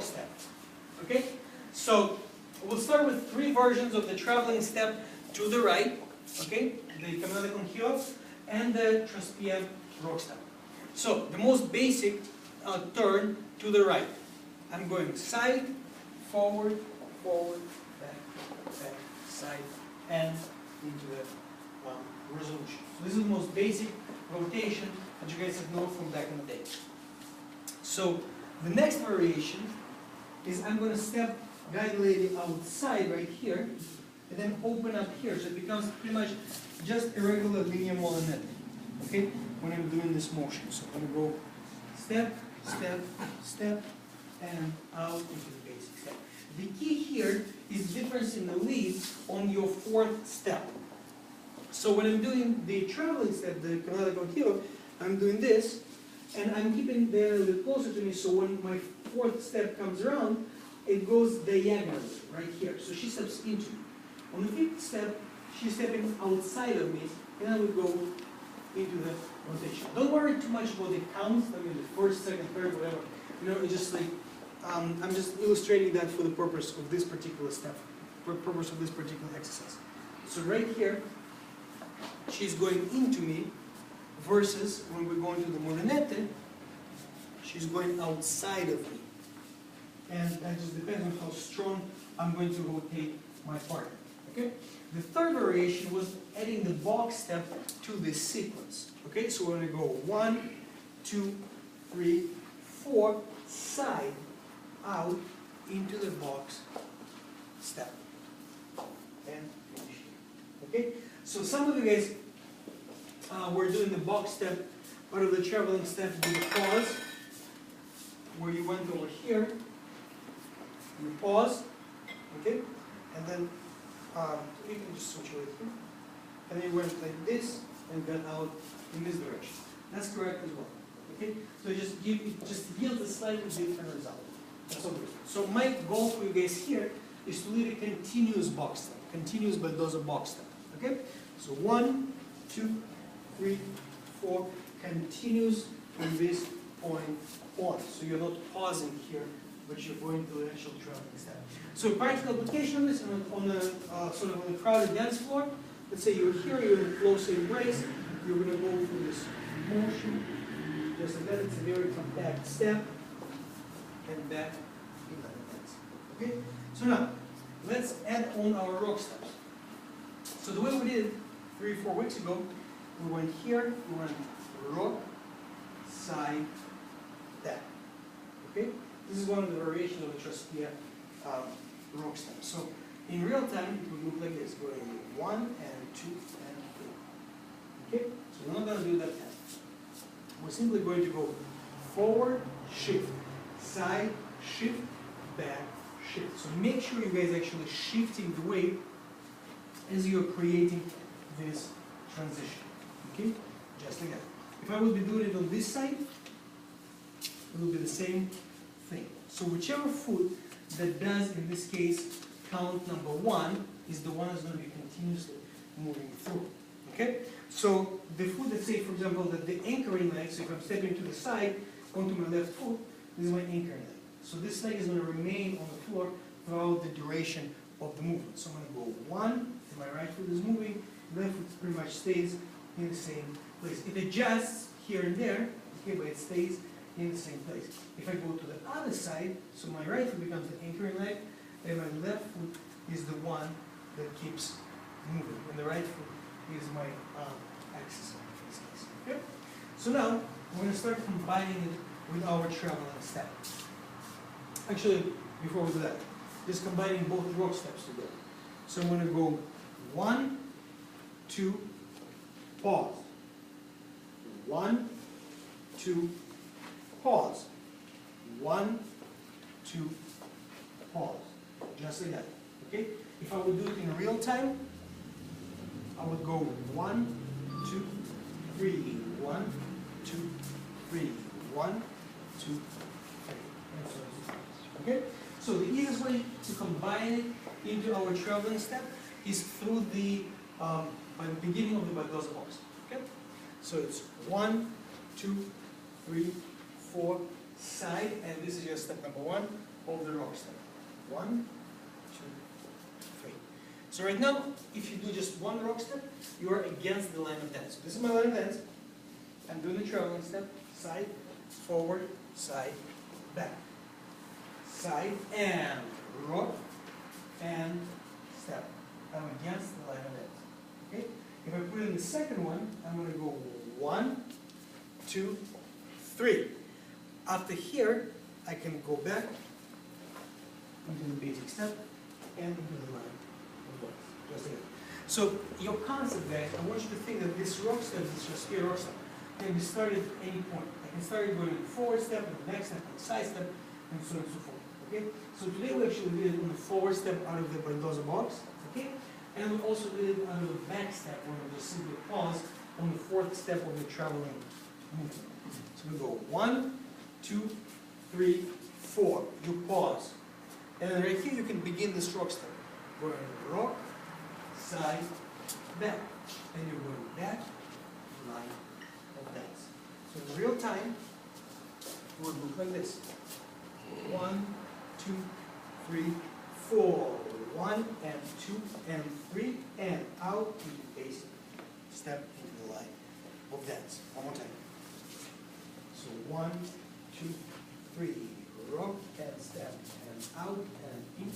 rock step. Okay? So we'll start with 3 versions of the traveling step to the right. Okay? The Camminata con Giro and the Traspié rock step. So the most basic turn to the right. I'm going side, forward, forward, back, back, side, and into the resolution. So this is the most basic rotation that you guys have known from back in the day. So the next variation is I'm going to step guide the lady outside right here and then open up here. So it becomes pretty much just a regular linear molinette. Okay? When I'm doing this motion. So I'm going to go step, step, step, and out into the basic step. The key here is difference in the lead on your 4th step. So when I'm doing the traveling step, the Camminata con Giro, I'm doing this, and I'm keeping the a little bit closer to me, so when my 4th step comes around, it goes diagonally, right here. So she steps into me. On the 5th step, she's stepping outside of me, and I will go into the rotation. Don't worry too much about the counts, I mean the 1st, 2nd, 3rd, whatever. You know, it's just like, I'm just illustrating that for the purpose of this particular step, for the purpose of this particular exercise. So right here, she's going into me, versus when we're going to the molinette, she's going outside of me. And that just depends on how strong I'm going to rotate my partner. Okay? The 3rd variation was adding the box step to this sequence. Okay, so we're going to go 1, 2, 3, 4, side, out, into the box step. And finish here. Okay? So some of you guys were doing the box step, part of the traveling step with a pause, where you went over here, you pause, okay? And then you can just switch right here. And then you went like this and got out in this direction. That's correct as well. Okay? So just yield a slightly different result. That's all. So my goal for you guys here is to lead a continuous box step. Continuous but those are box step. Okay? So 1, 2, 3, 4, continues from this point on. So you're not pausing here, but you're going to the actual traveling step. So practical application of this on a sort of on a crowded dance floor. Let's say you're here, you're in a close embrace. You're going to go through this motion, just like that. It's a very compact step, and back in that dance. Okay. So now let's add on our rock steps. So the way we did it 3 or 4 weeks ago, we went here, we went rock, side, that. Okay? This is one of the variations of the Traspié rock step. So in real time, it would look like this, going 1 and 2 and 3. Okay? So we're not going to do that yet. We're simply going to go forward, shift, side, shift, back, shift. So make sure you guys actually shifting the weight as you're creating this transition. Okay? Just like that. If I would be doing it on this side, it will be the same thing. So whichever foot that does, in this case, count number 1 is the one that's going to be continuously moving through. Okay? So the foot that, say, for example, that the anchoring leg, so if I'm stepping to the side, onto my left foot, this is my anchoring leg. So this leg is going to remain on the floor throughout the duration of the movement. So I'm going to go 1, my right foot is moving, left foot pretty much stays in the same place. It adjusts here and there, okay, but it stays in the same place. If I go to the other side, so my right foot becomes the anchoring leg, and my left foot is the one that keeps moving. And the right foot is my axis in this case. Okay? So now, we're going to start combining it with our traveling step. Actually, before we do that, just combining both rock steps together. So I'm going to go 1, 2, pause. 1, 2, pause. 1, 2, pause. Just like that. Okay? If I would do it in real time, I would go 1, 2, 3, 1, 2, 3, 1, 2, 3. And so on. Okay? So the easiest way to combine it into our traveling step is through the by the beginning of the baldosa box. Okay? So it's 1, 2, 3, 4, side, and this is your step number one of the rock step. 1, 2, 3. So right now, if you do just one rock step, you are against the line of dance. So this is my line of dance. I'm doing the traveling step, side, forward, side, back. Side, and rock, and step. I'm against the line of dance. Okay? If I put in the second one, I'm going to go 1, 2, 3. After here, I can go back into the basic step and into the line of dance. Just again. So your concept, guys, I want you to think that this rock step, this Shakespeare rock step, can be started at any point. I can start going in the forward step, and the next step, and the side step, and so on and so forth. Okay? So today we actually did it on the forward step out of the Baldoza box. Okay? And we also did it out of the back step, where we just simply pause on the fourth step of the traveling movement. So we go 1, 2, 3, 4. You pause. And then right here you can begin this rock step. Going rock, side, back. And you're going back, line of dance. So in real time, it would look like this. 1, 2, 3, 4. 1 and 2 and 3 and out into basic step into the line of dance. One more time. So 1, 2, 3. Rock and step and out and in